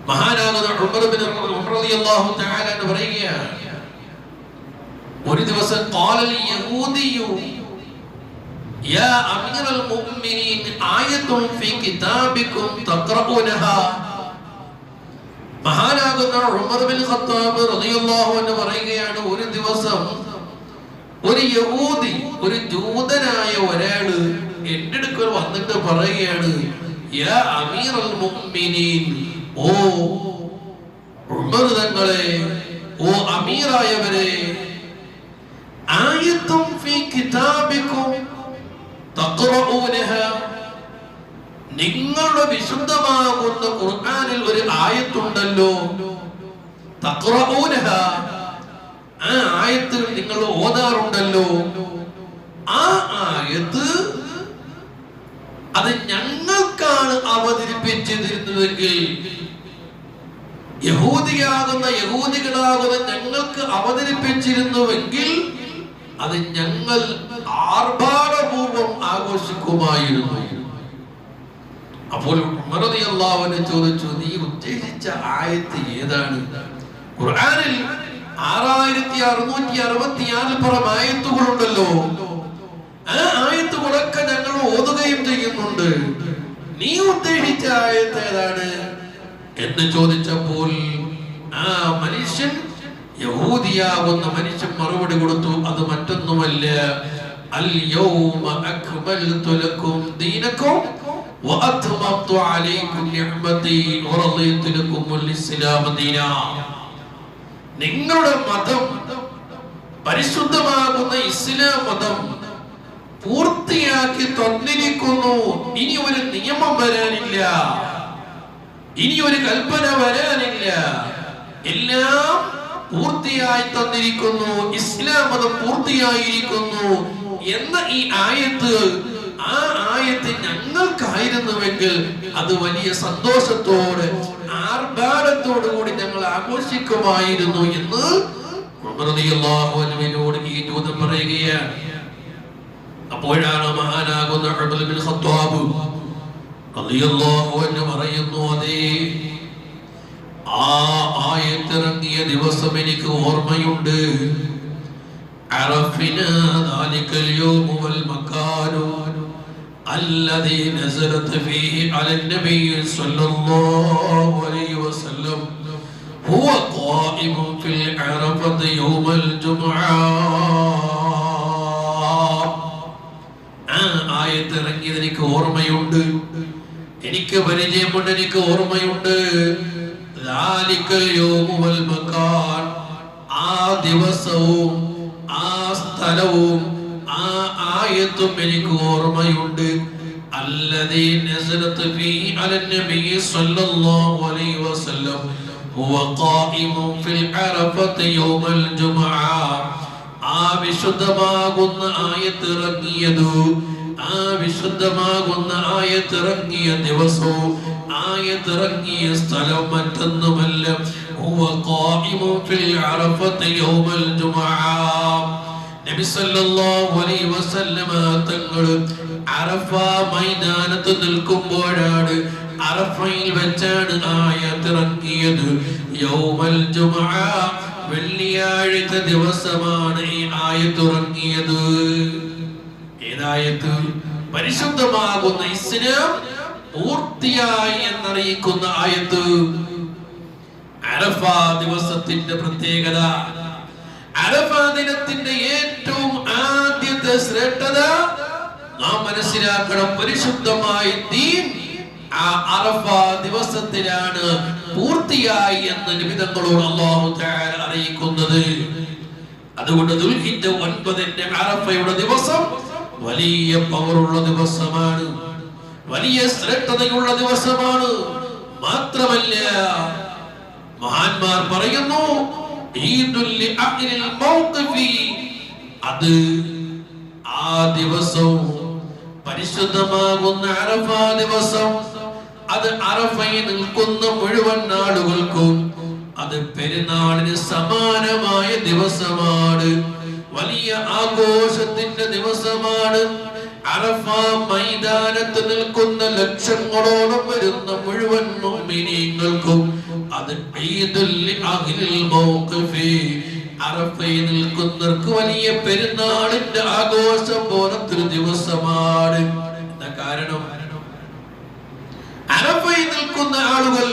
മഹാനാകുന്ന ഉമർ റളിയല്ലാഹു തആല പറയുകയാണ്, ഒരു ദിവസം ഖാലൽ യഹൂദിയു യാ അമീറൽ മുഅ്മിനീൻ ആയത്തുൻ ഫീ കിതാബികും തഖറഊനഹാ. മഹാനാകുന്ന ഉമർ ബിൻ ഖത്താബ് റളിയല്ലാഹു അൻഹു പറയുകയാണ്, ഒരു ദിവസം ഒരു യഹൂദി, ഒരു ജൂതനായ ഒരാള് എൻ്റെ അടുക്കൽ വന്നിട്ട് പറയുകയാണ്, യാ അമീറൽ മുഅ്മിനീൻ, ഓ ഉമർ തങ്ങളെ, ഓ അമീറായവരെ, ആയത്തും ഫീ കിതാബികും തഖറഊനഹാ, നിങ്ങളുടെ വിശുദ്ധമാകുന്ന ഖുർആനിൽ ഒരു ആയത്തുണ്ടല്ലോ, തഖറഊനഹാ, ആ ആയത്ത് നിങ്ങൾ ഓതാറുണ്ടല്ലോ, ആ ആയത്ത് അത് ഞങ്ങൾക്കാണ് അവതരിപ്പിച്ചിരുന്നതെങ്കിൽ, യഹൂദികളാകുന്ന ഞങ്ങൾക്ക് അവതരിപ്പിച്ചിരുന്നുവെങ്കിൽ അത് ഞങ്ങൾ ആർഭാടപൂർവം ആഘോഷിക്കുമായിരുന്നു. അപ്പോൾ ഉമർ റളിയല്ലാഹു അൻഹു ചോദിച്ചു, നീ ഉദ്ദേശിച്ച ആയത്ത് ഏതാണ്? ഖുർആനിൽ 6666 പുറം ആയത്തുകളുണ്ടല്ലോ, ആ ആയത്തുകളൊക്കെ ഞങ്ങൾ ഓതുകയും ചെയ്യുന്നുണ്ട്, നീ ഉദ്ദേശിച്ച ആയത്ത് ഏതാണ് എന്ന് ചോദിച്ചപ്പോൾ ആ മനുഷ്യൻ, യഹൂദിയാകുന്ന മനുഷ്യൻ മറുപടി കൊടുത്തു, അത് മറ്റൊന്നുമല്ല, അൽ യൗമ അക്മൽതു ലക്കും ദീനക്കും വഅത്മംതു അലൈക്കും നിഅമതി വറളിതു ലക്കുമുൽ ഇസ്ലാമ ദീനാ. നിങ്ങളുടെ മതം, പരിശുദ്ധമാകുന്ന ഇസ്ലാം മതം പൂർത്തിയാക്കി തന്നിരിക്കുന്നു. ഇനി ഒരു നിയമം വരാനില്ല, ഇനി ഒരു കൽപ്പന വരാനില്ല, എല്ലാം പൂർത്തിയായി തന്നിരിക്കുന്നു, ഇസ്ലാം മതം പൂർത്തിയായിരിക്കുന്നു എന്ന ഈ ആയത്ത്, ആ ആയത്ത് ഞങ്ങൾക്കായിരുന്നുവെങ്കിൽ അത് വലിയ സന്തോഷത്തോടെ ആർഭാടത്തോടു കൂടി ഞങ്ങൾ ആഘോഷിക്കുമായിരുന്നു എന്ന് ഉമർ റളിയല്ലാഹു അൻഹുവിനോട് ഈ ജൂതൻ പറയുകയാണ്. അപ്പോഴാണ് മഹാനാകുന്ന ഉമർ ബിൻ ഖത്താബ് റളിയല്ലാഹു അൻഹു പറയുന്നു, അതേ, ആ ആയത്ത് ഇറങ്ങിയ ദിവസം എനിക്ക് ഓർമ്മയുണ്ട്. അറഫിനാ ദാലികൽ യൗമ വൽ മകാനു അല്ലദീ നസലത് ഫീഹി അലൻ നബി സ്വല്ലല്ലാഹു അലൈഹി വസല്ലം ഹുവ ഖായിമുൻ ഫിൽ അറഫത്ത് യൗമൽ ജുമുഅ. ആ ആയത്ത് ഇറങ്ങിയത് എനിക്ക് ഓർമ്മയുണ്ട്, എനിക്ക് പരിചയമുണ്ട്, എനിക്ക് ഓർമ്മയുണ്ട്. ദാലികൽ യൗമ വൽ മകാൻ, ആ ദിവസവും ആ സ്ഥലവും ആ ആയത്തും എനിക്ക് ഓർമ്മയുണ്ട്. അല്ലദീ നസലത് ഫീഹി അലൻ നബി സ്വല്ലല്ലാഹു അലൈഹി വസല്ലം ഹുവ ഖായിമുൻ ഫിൽ അറഫത്ത് യൗമൽ ജുമുഅ. ആ വിശുദ്ധമാകുന്ന ആയത്ത് ഇറങ്ങിയത്, ആ വിശുദ്ധമാകുന്ന ആയത്ത് ഇറങ്ങിയ ദിവസവും ആയത്ത് ഇറങ്ങിയ സ്ഥലം മറ്റൊന്നുമല്ല, ഹുവ ഖായിമുൻ ഫിൽ അറഫത്ത് യൗമൽ ജുമുഅ. നബി സല്ലല്ലാഹു അലൈഹി വസല്ലം തങ്ങൾ അറഫ മൈതാനത്ത് നിൽക്കുമ്പോഴാണ്, അറഫയിൽ വെച്ചാണ് ആയത്ത് ഇറങ്ങിയത്. യൗമൽ ജുമുഅ, വെള്ളിയാഴ്ച ദിവസമാണ് ഈ ആയത്ത് ഇറങ്ങിയത്. ഏതായത്ത്? പരിശുദ്ധമാകുന്ന ഇസ്ലാം പൂർത്തിയായി എന്നറിയിക്കുന്ന ആയത്ത്. അറഫ ദിവസത്തിന്റെ പ്രത്യേകത, അറഫ ദിനത്തിന്റെ ഏറ്റവും ആദ്യത്തെ ശ്രേഷ്ഠത നാം മനസ്സിലാക്കണം. പരിശുദ്ധമായ ദീൻ ആ അറഫ ദിവസത്തിലാണ് പൂർത്തിയായി എന്ന് നിബിധങ്ങളോട് അല്ലാഹു തആല അറിയിക്കുന്നത്. അതുകൊണ്ട് ദുൽഹിജ്ജ 9 അറഫയുടെ ദിവസം വലിയ പവറുള്ള ദിവസമാണ്, വലിയ ശ്രേഷ്ഠതയുള്ള ദിവസമാണ്. മാത്രമല്ല, മഹാന്മാർ പറയുന്നു, ഈദുൽ ലിഅഹ്ലിൽ മൗഖിഫി, അത് ആ ദിവസവും പരിശുദ്ധമാകുന്ന അറഫ ദിവസം, അത് അറഫയിൽ നിൽക്കുന്ന മുഴുവൻ ആളുകൾക്കും അത് പെരുന്നാളിന് സമാനമായ ദിവസമാണ്, വലിയ ആഘോഷത്തിന്റെ ദിവസമാണ്. അറഫ മൈതാനത്ത് നിൽക്കുന്ന ലക്ഷങ്ങളോളം വരുന്ന മുഴുവൻ മുഅ്മിനീങ്ങൾക്കും അത് ഈദുൽ അഹ്ലിൽ മൗഖിഫി. അറഫയിൽ നിൽക്കുന്നവർക്ക് വലിയ പെരുന്നാളിന്റെ ആഘോഷം പോലത്തൊരു ദിവസമാണ്. എന്താ കാരണം? അറഫയിൽ നിൽക്കുന്ന ആളുകൾ,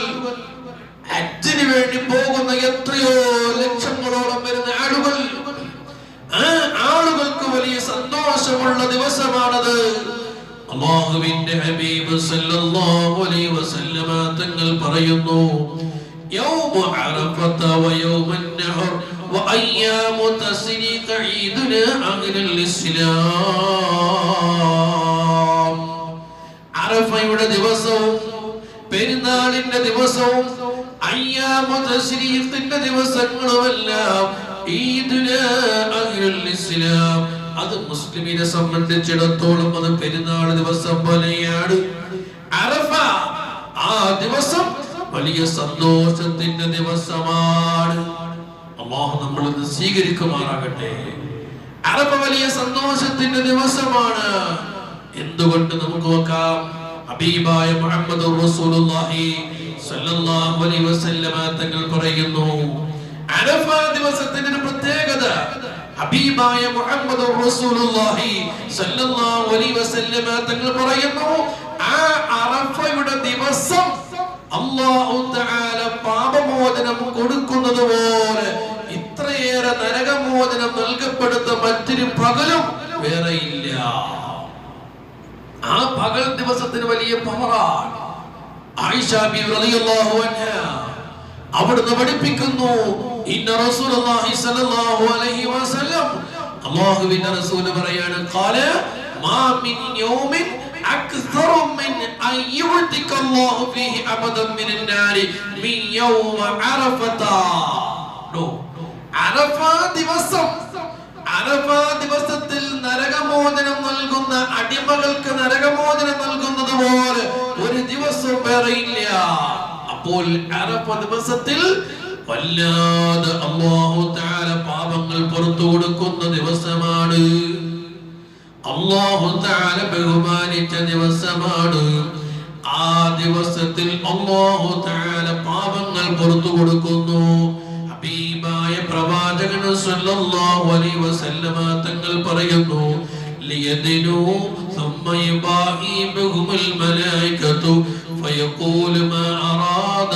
ഹജ്ജിന് വേണ്ടി പോകുന്ന എത്രയോ ലക്ഷങ്ങളോളം വരുന്ന ആളുകൾ, ആ ആളുകൾക്ക് വലിയ സന്തോഷമുള്ള ദിവസമാണത്. അല്ലാഹുവിന്റെ ഹബീബ് സല്ലല്ലാഹു അലൈഹി വസല്ലമ തങ്ങൾ പറയുന്നു, യൗമു അറഫത വയൗമുൻ നഹർ വഅയ്യാമു തസ്രീഖ ഈദുനാ അഹ്ലുൽ ഇസ്ലാം. അറഫയുടെ ദിവസവും പെരുന്നാളിന്റെ ദിവസവും അയ്യാമു തസ്രീഖിന്റെ ദിവസങ്ങളുമെല്ലാം ഈദുനാ അഹ്ലുൽ ഇസ്ലാം. അത് മുസ്ലിമിനെ സംബന്ധിച്ചിടത്തോളം അത് പെരുന്നാൾ ദിവസം പോലെയാണ്. അറഫ ആ ദിവസം വലിയ സന്തോഷത്തിന്റെ ദിവസമാണ്. അല്ലാഹു നമ്മളിത് സ്വീകരിക്കുമാറാകട്ടെ. അറഫ വലിയ സന്തോഷത്തിന്റെ ദിവസമാണ്. എന്തുകൊണ്ട് നമുക്ക് നോക്കാം. ഹബീബായ മുഹമ്മദുർ റസൂലുള്ളാഹി സ്വല്ലല്ലാഹു അലൈഹി വസല്ലമ തങ്ങൾ പറയുന്നു, അറഫ ദിവസത്തിന്റെ ഒരു പ്രത്യേകത. ഹബീബായ മുഹമ്മദുർ റസൂലുള്ളാഹി സ്വല്ലല്ലാഹു അലൈഹി വസല്ലമ തങ്ങൾ പറയുന്നു, ആ അറഫയുടെ ദിവസം അല്ലാഹു തആല പാപമോചനം കൊടുക്കുന്നത് പോലെ ഇത്രയേറെ നരകമോചനം നൽകപ്പെടുന്ന മറ്റൊരു പകലും വേറെയില്ല. ആ പകൽ ദിവസത്തിന് വലിയ പവറാണ്. ആയിഷ ബിബി റളിയല്ലാഹു അൻഹാ അവിടുന്ന് പഠിപ്പിക്കുന്നു, ഇന്ന റസൂലുള്ളാഹി സ്വല്ലല്ലാഹു അലൈഹി വസല്ലം, അല്ലാഹുവിന്റെ റസൂൽ പറയാണ്, ഖാല മാ മിൻ യൗമിൻ അക്സറു മിൻ അൻ യുഅതിക അല്ലാഹു ഫീഹി അബദൻ മിനൻ നാരി മിൻ യൗമ അറഫത. അറഫ ദിവസം, അറഫ ദിവസത്തിൽ നരകമോചനം നൽകുന്ന അടിമകൾക്ക് നരകമോചനം നൽകുന്നത് പോലെ ഒരു ദിവസം വേറെയില്ല. അപ്പോൾ അറഫ ദിവസത്തിൽ വല്ലാതെ അല്ലാഹു തആല പാപങ്ങൾ പുറത്തു കൊടുക്കുന്ന ദിവസമാണ്. അല്ലാഹു തആല ബഹുമാനിച്ച ദിവസമാണ്. ആ ദിവസത്തിൽ അല്ലാഹു തആല പാപങ്ങൾ പുറത്തു കൊടുക്കുന്നു. ഹബീബായ പ്രവാചകൻ സല്ലല്ലാഹു അലൈഹി വസല്ലമ തങ്ങൾ പറയുന്നു, ലിയദിനു ثم يباهي بهم الملائكة فيقول ما أراد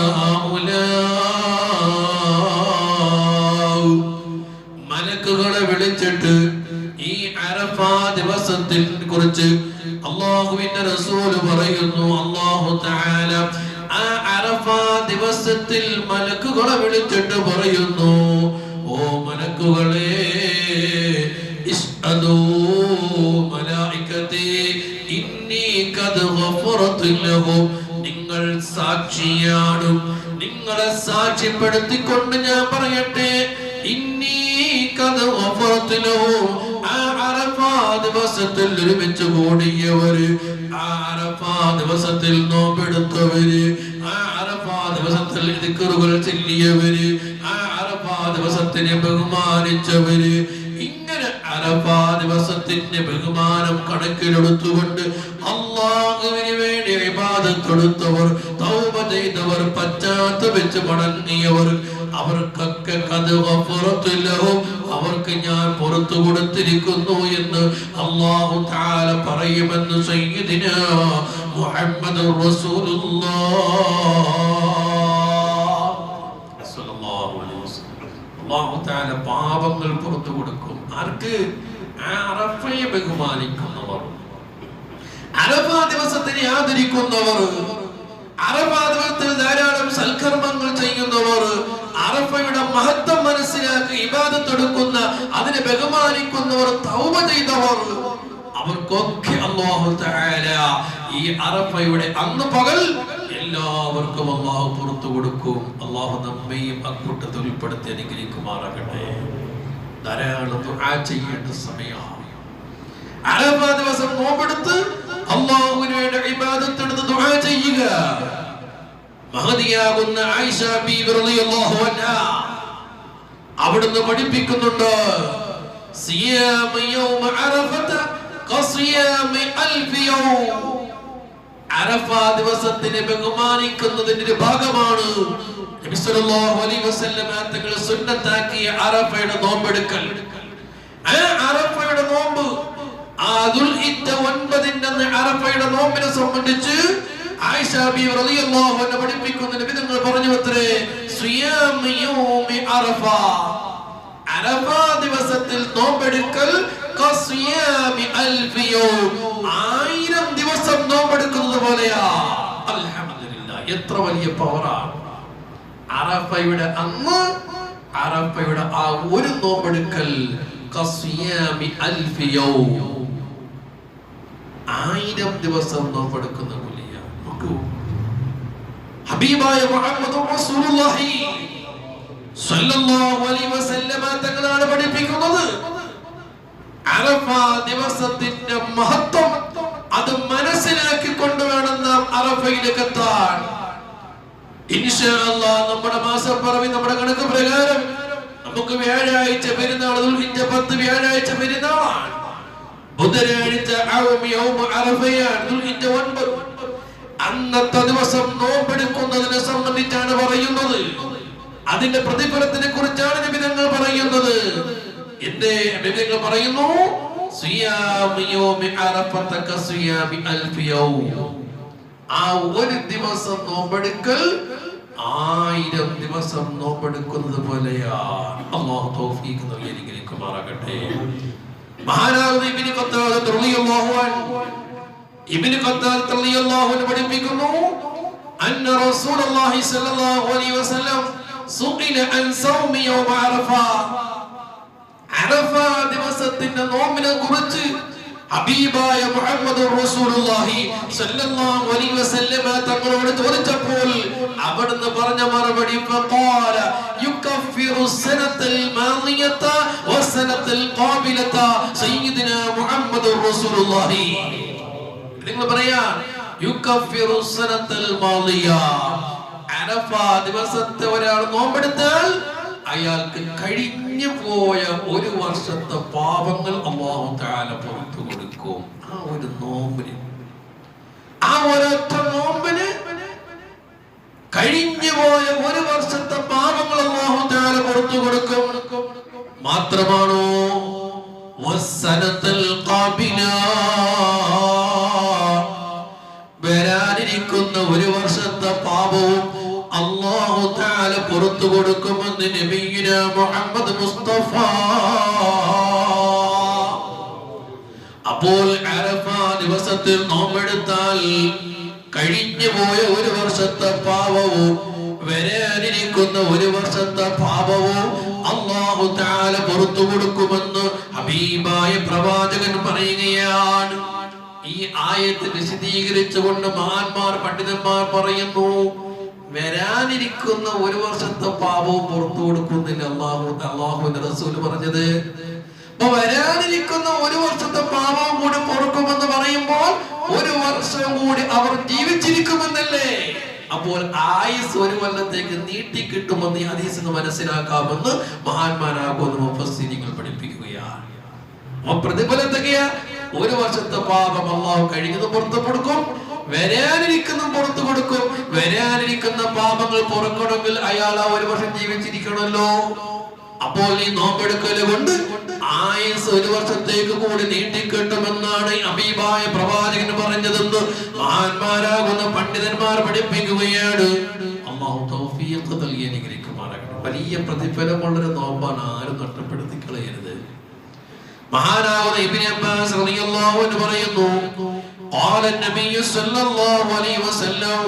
هؤلاء. മലക്കുകളെ വിളിച്ചിട്ട് ഈ അറഫ ദിവസത്തെ കുറിച്ച് അല്ലാഹുവിന്റെ റസൂൽ പറയുന്നു, അല്ലാഹു തആല ആ അറഫ ദിവസത്തിൽ മലക്കുകളെ വിളിച്ചിട്ട് പറയുന്നു, ഓ മലക്കുകളെ, ഇസ്അദൂ മലായികതി ഇന്നി ഖദ് ഗഫറതു ലഹു. നിങ്ങൾ സാക്ഷിയാണ്. നിങ്ങളെ സാക്ഷ്യപ്പെടുത്തിക്കൊണ്ട് ഞാൻ പറയട്ടെ, ഇന്നി ഖദ് ഗഫറതു ലഹു. ആ അറഫ ദിവസത്തിൽ ഒരുമിച്ച് കൂടിയവര്, ആ അറഫ ദിവസത്തിൽ നോമ്പെടുത്തവര്, ആ അറഫ ദിവസത്തിൽ ദിക്റുകൾ ചൊല്ലിയവര്, ആ അറഫ ദിവസത്തിനെ ബഹുമാനിച്ചവര്, ഇങ്ങനെ അറഫ ദിവസത്തിന്റെ ബഹുമാനം കണക്കിലെടുത്തുകൊണ്ട് അല്ലാഹുവിന് വേണ്ടി ഇബാദത്ത് എടുത്തവർ, തൗബ ചെയ്തവർ, പശ്ചാത്തപിച്ച് മടങ്ങിയവർ, അവർക്കൊക്കെ ഖദ് ഗഫറതു ലഹും, അവർക്ക് ഞാൻ പുറത്തു കൊടുത്തിരിക്കുന്നു എന്ന് അല്ലാഹു തആല പറയുമെന്ന് സയ്യിദിനാ മുഹമ്മദുർ റസൂലുള്ളാഹി സ്വല്ലല്ലാഹു അലൈഹി വസല്ലം. അല്ലാഹു തആല പാപങ്ങൾ പുറത്തു കൊടുക്കും. ആർക്ക്? അറഫയെ ബഹുമാനിക്കുന്നവർ, അറഫ ദിവസത്തിനെ ആദരിക്കുന്നവർ, അറഫ ദിവസത്തിൽ ധാരാളം സൽക്കർമ്മങ്ങൾ ചെയ്യുന്നവർ, അറഫയുടെ മഹത്വം മനസ്സിലാക്കി ഇബാദത്ത് എടുക്കുന്ന, അതിനെ ബഹുമാനിക്കുന്നവർ, തൗബ ചെയ്തവർ, അവർക്കൊക്കെ അല്ലാഹു തആല ഈ അറഫയുടെ അന്ന് പകൽ എല്ലാവർക്കും അല്ലാഹു പുറത്തു കൊടുക്കും. അല്ലാഹു നമ്മയും അക്കൂട്ടത്തിൽ ഉൾപ്പെടുത്തി അനുഗ്രഹിക്കുമാറാകട്ടെ. ധാരാളം ദുആ ചെയ്യേണ്ട സമയമാണ്. അറഫ ദിവസം നോമ്പെടുത്ത് അല്ലാഹുവിന് വേണ്ടി ഇബാദത്ത് എടുത്ത് ദുആ ചെയ്യുക. മഹദിയാകുന്ന ആയിഷ ബീബി റളിയല്ലാഹു അൻഹാ അവിടുന്ന് പഠിപ്പിക്കുന്നുണ്ട്, സിയാമ യൗമ അറഫത ഖസിയാമി അൽഫി യൗം. അറഫ ദിവസത്തിനെ ബഹുമാനിക്കുന്നതിന്റെ ഒരു ഭാഗമാണ് നബി സല്ലല്ലാഹു അലൈഹി വസല്ലം തങ്ങൾ സുന്നത്താക്കിയ അറഫയുടെ നോമ്പെടുക്കൽ. ആ അറഫയുടെ നോമ്പ് ദുൽഹിജ്ജ 9 അന്ന് അറഫയുടെ നോമ്പിനെ സംബന്ധിച്ച് ആയിഷ ബീവി റളിയല്ലാഹു അൻഹ പഠിപ്പിക്കുന്ന നബി തങ്ങൾ പറഞ്ഞുവത്രേ, സിയാം യൗമി അറഫ, അറഫ ദിവസത്തിൽ നോമ്പെടുക്കൽ കസിയാമി അൽഫി യൗം, 1000 ദിവസം നോമ്പെടുക്കുന്നത് പോലെയാ. അൽഹംദുലില്ലാഹ്, എത്ര വലിയ പവറാണ് അറഫയുടെ അന്ന്. അറഫയുടെ ആ ഒരു നോമ്പെടുക്കൽ കസിയാമി അൽഫി യൗം, 1000 ദിവസം നോമ്പെടുക്കുന്ന കൂലിയാ. നോക്കൂ, ഹബീബായ മുഹമ്മദ് റസൂലുള്ളാഹി സ്വല്ലല്ലാഹു അലൈഹി വസല്ലം തങ്ങളാണ് പഠിപ്പിക്കുന്നത്, അറഫ ദിവസത്തിന്റെ മഹത്വം അത് മനസ്സിലാക്കിക്കൊണ്ട് വേണം നാം അറഫയിലേക്ക് എത്താൻ. ഇൻഷാ അല്ലാഹ് നമ്മുടെ മാസപ്പിറവി, നമ്മുടെ കണക്ക് പ്രകാരം നമുക്ക് വ്യാഴാഴ്ച പെരുന്നാൾ, ദുൽഹിജ്ജ 10 വ്യാഴാഴ്ച പെരുന്നാളാണ്. ബുധനാഴ്ച യൗമ അറഫയാണ്, ദുൽഹിജ്ജ 9. അന്നത്തെ ദിവസം നോമ്പെടുക്കുന്നതിനെ സംബന്ധിച്ചാണ് പറയുന്നത്. അതിന്റെ പ്രതിഫലത്തിനെ കുറിച്ചാണ് നബി തങ്ങൾ പറയുന്നത്. എന്റെ നബി തങ്ങൾ പറയുന്നു, സിയാം യൗമി അറഫത കസിയാമി അൽഫി യൗം, ആ ഒരു ദിവസം നോമ്പെടുക്കൽ 1000 ദിവസം നോമ്പെടുക്കുന്നത് പോലെയാണ്. അല്ലാഹു തൗഫീഖ് നൽകി അനുഗ്രഹിക്കുമാറാകട്ടെ. മഹാനായ ഇബ്നു ഖത്താദ റളിയല്ലാഹു അൻഹു, ഇബ്നു ഖത്താദ റളിയല്ലാഹു അൻഹു പഠിപ്പിക്കുന്നു, അന്ന റസൂലുള്ളാഹി സ്വല്ലല്ലാഹു അലൈഹി വസല്ലം സുഇല അൻ സൗമി യൗമ അറഫ, അറഫ ദിവസത്തിന്റെ നോമ്പിനെ കുറിച്ച് ഹബീബായ മുഹമ്മദ് റസൂലുള്ളാഹി സ്വല്ലല്ലാഹു അലൈഹി വസല്ലം തങ്ങളോട് ചോദിച്ചപ്പോൾ അവിടുന്ന് പറഞ്ഞ മറുപടി, ഫഖാല യുകഫിറു സനത്തൽ മാദിയത വസനത്തൽ ഖാബിലത സയ്യിദുനാ മുഹമ്മദ് റസൂലുള്ളാഹി. നിങ്ങൾ പറയാ, യുകഫിറു സനത്തൽ മാദിയ, അറഫ ദിവസത്തെ ഒരാൾ നോമ്പെടുത്താൽ അയാൾക്ക് കഴിഞ്ഞു പോയ ഒരു വർഷത്തെ പാപങ്ങൾ അല്ലാഹു തആല പുറത്തു കൊടുക്കും. ആ ഒരു നോമ്പിന്, ആ ഒരൊറ്റ നോമ്പിന് കഴിഞ്ഞു പോയ ഒരു വർഷത്തെ പാപങ്ങൾ അല്ലാഹു തആല പുറത്തു കൊടുക്കും. മാത്രമാണോ, വസ്സനത്തുൽ ഖാബില, വരാനിരിക്കുന്ന ഒരു വർഷത്തെ പാപവും അല്ലാഹു തആല പുറത്തു കൊടുക്കുമെന്ന് നബിയുനാ മുഹമ്മദ് മുസ്തഫ. അപ്പോൾ അറഫ ദിവസത്തിൽ നോമ്പെടുത്താൽ കഴിഞ്ഞു പോയ ഒരു വർഷത്തെ പാപവും വരാനിരിക്കുന്ന ഒരു വർഷത്തെ പാപവും അല്ലാഹു തആല പുറത്തു കൊടുക്കുമെന്ന് ഹബീബായ പ്രവാചകൻ പറയുകയാണ്. ഈ ആയത്ത് വിശദീകരിച്ചുകൊണ്ട് മഹാന്മാർ, പണ്ഡിതന്മാർ പറയുന്നു, വരാനിരിക്കുന്ന ഒരു വർഷത്തെ പാപവും പുറത്തു കൊടുക്കുന്നില്ല അല്ലാഹുവിന്റെ റസൂൽ പറഞ്ഞത്. അപ്പൊ വരാനിരിക്കുന്ന ഒരു വർഷത്തെ പാപവും കൂടി പൊറുക്കുമെന്ന് പറയുമ്പോൾ ഒരു വർഷം കൂടി അവർ ജീവിച്ചിരിക്കുമെന്നല്ലേ? അപ്പോൾ ആയുസ് ഒരു കൊല്ലത്തേക്ക് നീട്ടിക്കിട്ടുമെന്ന് ഈ ഹദീസിൽ നിന്ന് മനസ്സിലാക്കാമെന്ന് മഹാന്മാരാകുന്ന മുഫസ്സിരിങ്ങൾ പഠിപ്പിക്കുകയാണ്. അപ്പൊ പ്രതിഫലം എന്തൊക്കെയാ? ഒരു വർഷത്തെ പാപം അല്ലാഹു കഴിഞ്ഞത് പുറത്തു കൊടുക്കും, വരാനിരിക്കുന്ന പുറത്തു കൊടുക്കും. വരാനിരിക്കുന്ന പാപങ്ങൾ പൊറുക്കണമെങ്കിൽ അയാൾ ആ ഒരു വർഷം ജീവിച്ചിരിക്കണമല്ലോ. അപ്പോൾ ഈ നോമ്പെടുക്കല് കൊണ്ട് ആയുസ് ഒരു വർഷത്തേക്ക് കൂടി നീട്ടിക്കിട്ടുമെന്നാണ് ഹബീബായ പ്രവാചകൻ പറഞ്ഞതെന്ന് മഹാന്മാരാകുന്ന പണ്ഡിതന്മാർ പഠിപ്പിക്കുകയാണ്. അല്ലാഹു തൗഫീഖ് നൽകി അനുഗ്രഹിക്കുമാറാകട്ടെ. വലിയ പ്രതിഫലമുള്ളൊരു നോമ്പാണ്, ആരും നഷ്ടപ്പെടുത്തി കളയരുത്. മഹാനാകുന്ന ഇബ്നു അബ്ബാസ് റളിയല്ലാഹു അൻഹു പറയുന്നു, ഖാല നബി സല്ലല്ലാഹു അലൈഹി വസല്ലം,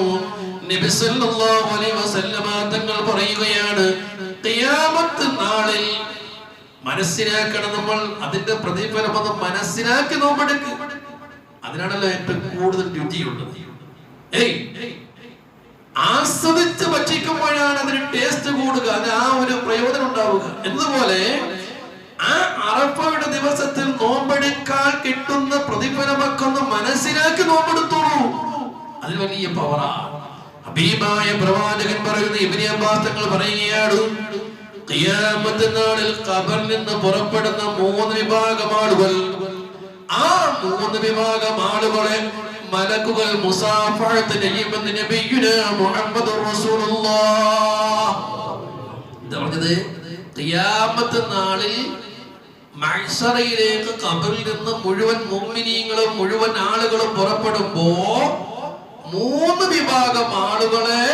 നബി സല്ലല്ലാഹു അലൈഹി വസല്ലം തങ്ങൾ പറയുകയാണ്, ഖിയാമത്ത് നാളിൽ മനസ്സിലാക്കണം നമ്മൾ, അതിന്റെ പ്രതിഫലം ഒന്ന് മനസ്സിലാക്കി നോമ്പെടുക്കുക. അതിനാണല്ലോ ഏറ്റവും കൂടുതൽ രുചിയുള്ളത്. ആസ്വദിച്ച് ഭക്ഷിക്കുമ്പോഴാണ് അതിന് ടേസ്റ്റ് കൂടുക, അത് ആ ഒരു പ്രയോജനം ഉണ്ടാവുക. എന്നതുപോലെ ആ അറഫയുടെ ദിവസത്തിൽ നോമ്പെടുക്കാൻ കിട്ടുന്ന പ്രതിഫലമൊക്കെ ഒന്ന് മനസ്സിലാക്കി നോമ്പെടുത്തോളൂ. അതിൽ വലിയ പവറാ. ഹബീബായ പ്രവാചകൻ പറയുന്ന ഇബ്നു അബ്ബാസ് തങ്ങൾ പറയുകയാണ്, ഖിയാമത്ത് നാളിൽ ഖബറിൽ നിന്ന് പുറപ്പെടുന്ന 3 വിഭാഗം ആളുകൾ, ആ 3 വിഭാഗം ആളുകളെ മലക്കുകൾ മുസാഫഹത്ത് ചെയ്യുമെന്ന് നബിയുനാ മുഹമ്മദ് റസൂലുള്ളാഹ് പറഞ്ഞത് ഖിയാമത്ത് നാളിൽ മഹ്ശറയിലേക്ക് ഖബറിൽ നിന്ന് മുഴുവൻ മുഅ്മിനീങ്ങളും മുഴുവൻ ആളുകളും പുറപ്പെടുമ്പോ 3 വിഭാഗം ആളുകളെ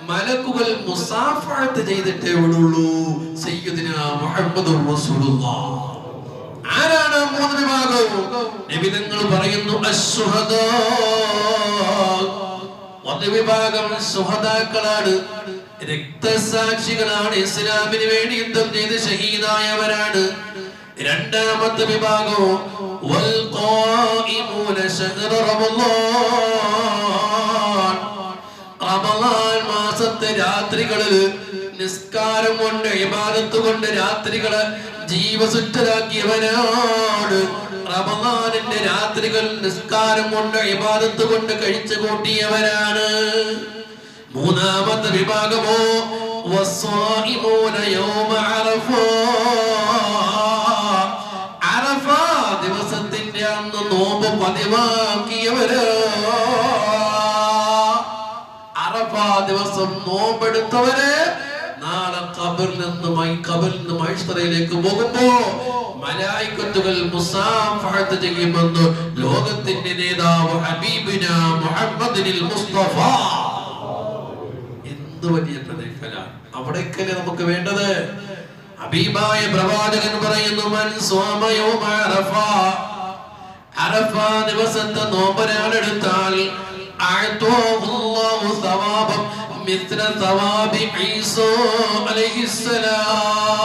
മലക്കുകൾ മുസാഫഹത്ത് ചെയ്തിട്ടേ വിടുള്ളൂ. സയ്യിദുനാ മുഹമ്മദുർ റസൂലുള്ളാഹ്. ആരാണ് 3 വിഭാഗം? നബി തങ്ങൾ പറയുന്നു അശ്ശുഹദാ. 1 വിഭാഗം ശുഹദാക്കളാണ്, രക്തസാക്ഷികളാണ്, ഇസ്ലാമിന് വേണ്ടി യുദ്ധം ചെയ്ത് ഷഹീദായവരാണ്. രണ്ടാമത്തെ വിഭാഗം വൽ ഖായിമൂന ശഹ്റ റമളാൻ. റമളാൻ മാസത്തെ രാത്രികളിൽ നിസ്കാരം കൊണ്ട് ഇബാദത്ത് കൊണ്ട് രാത്രികളെ ജീവസുറ്റരാക്കിയവനാണ്. റമളാനിന്റെ രാത്രികൾ നിസ്കാരം കൊണ്ട് ഇബാദത്ത് കൊണ്ട് കഴിച്ചു കൂട്ടിയവരാണ്. മൂന്നാമത്തെ വിഭാഗമോ വസ്സായിമൂന യൗമ അറഫ. അറഫ ദിവസത്തിന്റെ അന്ന് നോമ്പ് പതിവാക്കിയവര്. അറഫ ദിവസം നോമ്പെടുത്തവര് നാളെ ഖബറിൽ നിന്ന് മഹ്ശറയിലേക്ക് പോകുമ്പോ മലായികത്തുകൾ മുസാഫഹത്ത് ചെയ്യുമെന്ന് ലോകത്തിന്റെ നേതാവ് ഹബീബിനാ മുഹമ്മദിനിൽ മുസ്തഫ. എന്ത് വലിയ പ്രതിഫലമാണ് അവിടേക്കല്ലേ നമുക്ക് വേണ്ടത്. ഹബീബായ പ്രവാചകൻ പറയുന്നു മൻ സ്വമ യൗമ അറഫ. അറഫ ദിവസത്തെ നോമ്പൊരാളെടുത്താൽ അഅ്താഹുല്ലാഹു സവാബൻ മിത്ല സവാബി ഈസാ അലൈഹിസ്സലാം.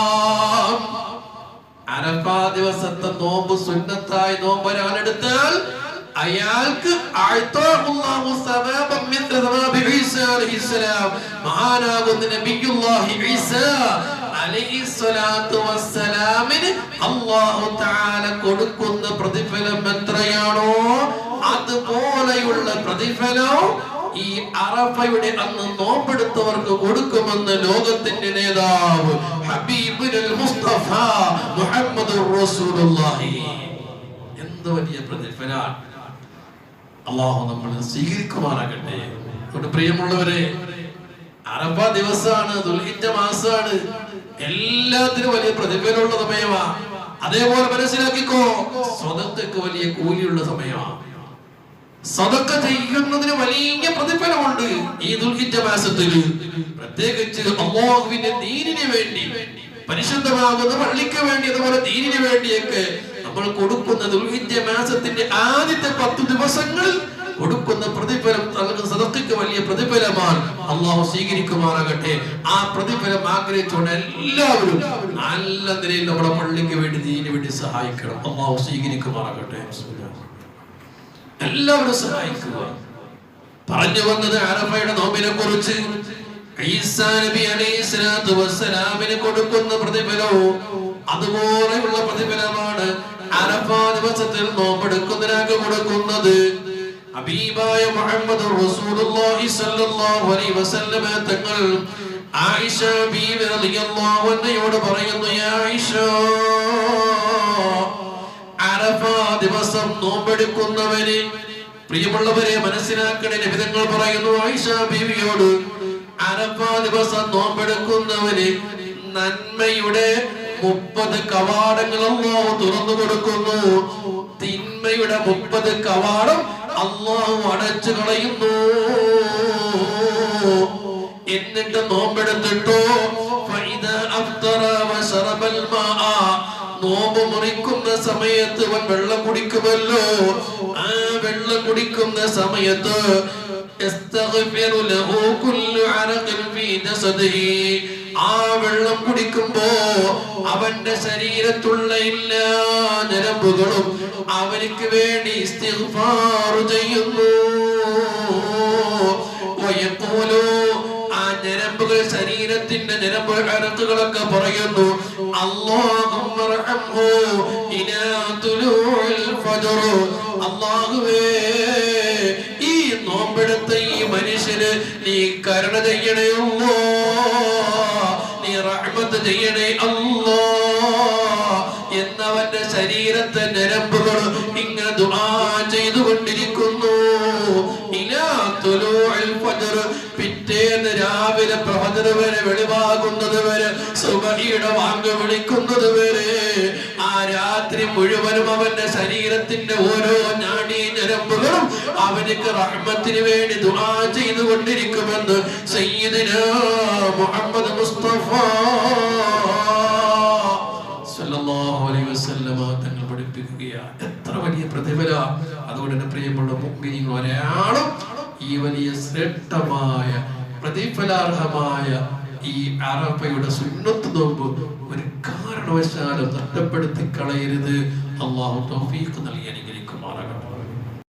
അറഫ ദിവസത്തെ നോമ്പ് സുന്നത്തായി നോമ്പൊരാളെടുത്താൽ അയാൾക്ക് അഅ്താഹുല്ലാഹു സവാബൻ മിത്ല സവാബി ഈസാ അലൈഹിസ്സലാം. മഹാനാകുന്ന നബിയുല്ലാഹി ഈസാ അലൈഹിസ്സലാത്തു വസ്സലാമിന് അല്ലാഹു തആല കൊടുക്കുന്ന പ്രതിഫലം എത്രയാണോ അതുപോലെയുള്ള പ്രതിഫലം ഈ അറഫയുടെ അന്ന് നോമ്പെടുത്തവർക്ക് കൊടുക്കുമെന്ന് ലോകത്തിന്റെ നേതാവ് ഹബീബുൽ മുസ്തഫ മുഹമ്മദുർ റസൂലുള്ളാഹി. എന്ത് വലിയ പ്രതിഫലമാണ്. അല്ലാഹു നമ്മളെ സ്വീകരിക്കുമാറാകട്ടെ. അതുകൊണ്ട് പ്രിയമുള്ളവരെ, അറഫ ദിവസമാണ്, ദുൽഹിജ്ജ മാസമാണ്, എല്ലാത്തിനും വലിയ പ്രതിഫലമുള്ള സമയമാണ്. അതേപോലെ മനസ്സിലാക്കിക്കോ, സ്വതക്കക്ക് വലിയ കൂലിയുള്ള സമയമാണ്. സദഖ ചെയ്യുന്നതിന് വലിയ പ്രതിഫലമുണ്ട് ഈ ദുൽഹിജ്ജ മാസത്തിൽ. പ്രത്യേകിച്ച് അല്ലാഹുവിന്റെ ദീനിന് വേണ്ടി, പരിശുദ്ധമാകുന്ന പള്ളിക്ക് വേണ്ടി, അതുപോലെ ദീനിന് വേണ്ടിയൊക്കെ നമ്മൾ കൊടുക്കുന്ന ദുൽഹിജ്ജ മാസത്തിന്റെ ആദ്യത്തെ 10 ദിവസങ്ങളിൽ കൊടുക്കുന്ന പ്രതിഫലം നൽകുന്ന സദഖയ്ക്ക് വലിയ പ്രതിഫലമാണ്. അല്ലാഹു സ്വീകരിക്കുമാറാകട്ടെ. ആ പ്രതിഫലം ആഗ്രഹിച്ചുകൊണ്ട് എല്ലാവരും നല്ല നിലയിൽ നമ്മുടെ പള്ളിക്ക് വേണ്ടി ദീനിന് വേണ്ടി സഹായിക്കണം. അല്ലാഹു സ്വീകരിക്കുമാറാകട്ടെ. എല്ലാവരും സഹായിക്കുക. പറഞ്ഞു വന്നത് അറഫയുടെ നോമ്പിനെ കുറിച്ച്. ഈസാ നബി അലൈഹിസ്സലാത്തു വസ്സലാമിന് കൊടുക്കുന്ന പ്രതിഫലവും അതുപോലെയുള്ള പ്രതിഫലമാണ് അറഫ ദിവസത്തിൽ നോമ്പെടുക്കുന്നതിനാക്ക് കൊടുക്കുന്നത്. ഹബീബായ മുഹമ്മദുർ റസൂലുള്ളാഹി സ്വല്ലല്ലാഹു അലൈഹി വസല്ലം തങ്ങൾ ആയിഷ ബീവി റളിയല്ലാഹു അൻഹയോട് പറയുന്നു, യാ ആയിഷ, അറഫ ദിവസം നോമ്പെടുക്കുന്നവന്, പ്രിയമുള്ളവരെ മനസ്സിലാക്കണേ, നബി തങ്ങൾ പറയുന്നു ആയിഷ ബീവിയോട്, അറഫ ദിവസം നോമ്പെടുക്കുന്നവന് നന്മയുടെ 30 കവാടങ്ങൾ അല്ലാഹു തുറന്നു കൊടുക്കുന്നു. തിന്മയുടെ 30 കവാടം അല്ലാഹു അടച്ചു കളയുന്നു. എന്നിട്ട് നോമ്പെടുത്തിട്ടോ ഫഇദാ അഫ്തറ വശറബൽ മാഅ, നോമ്പ് മുറിക്കുന്ന സമയത്ത് അവൻ വെള്ളം കുടിക്കുമല്ലോ, ആ വെള്ളം കുടിക്കുന്ന സമയത്ത് യസ്തഗ്ഫിറു ലഹു കുല്ലു അറഖിൻ ഫീ ജസദിഹി, ആ വെള്ളം കുടിക്കുമ്പോ അവന്റെ ശരീരത്തുള്ള എല്ലാ ഞരമ്പുകളും അവനിക്ക് വേണ്ടി ഇസ്തിഗ്ഫാർ ചെയ്യുന്നു. വയഖൂലു, ആ ഞരമ്പുകൾ, ശരീരത്തിന്റെ ഞരമ്പ് അറക്കുകളൊക്കെ പറയുന്നു, അല്ലാഹുമ്മ റഹ്മഹു ഇലാ തുലൂഇൽ ഫജ്ർ, അല്ലാഹുവേ ഈ നോമ്പെടുത്ത ഈ മനുഷ്യന് നീ കരുണ ചെയ്യണേ അല്ലാഹ്, നീ റഹ്മത്ത് ചെയ്യണേ അല്ലാഹ് എന്നവന്റെ ശരീരത്തെ ഞരമ്പുകൾ ഇങ്ങനെ ദുആ ചെയ്തുകൊണ്ടിരിക്കുന്നു. ഇലാ തുലൂഇൽ ഫജ്ർ, പിറ്റേന്ന് രാവിലെ രാവിലെ പ്രവചന വരെ വെളിവാകുന്നത് വരെ സുബഹിയുടെ വാങ്ക് വിളിക്കുന്നത് വരെ ആ രാത്രി മുഴുവനും അവന്റെ ശരീരത്തിന്റെ ഓരോ നാഡീ ഞരമ്പുകളും അവനിക്ക് റഹ്മത്തിന് വേണ്ടി ദുആ ചെയ്തുകൊണ്ടിരിക്കുമെന്ന് സയ്യിദുനാ മുഹമ്മദ് മുസ്തഫ സല്ലല്ലാഹു അലൈഹി വസല്ലം തങ്ങൾ പഠിപ്പിക്കുകയാണ്. എത്ര വലിയ പ്രതിഫല! അതുകൊണ്ട് തന്നെ പ്രിയമുള്ള മുഅ്മിനീങ്ങൾ, ഒരാളും ഈ വലിയ ശ്രേഷ്ഠമായ പ്രതിഫലാർഹമായ ഈ അറഫയുടെ സുന്നത്ത് നോമ്പ് ഒരു കാരണവശാലും നഷ്ടപ്പെടുത്തി കളയരുത്. അല്ലാഹു തൗഫീഖ് നൽകി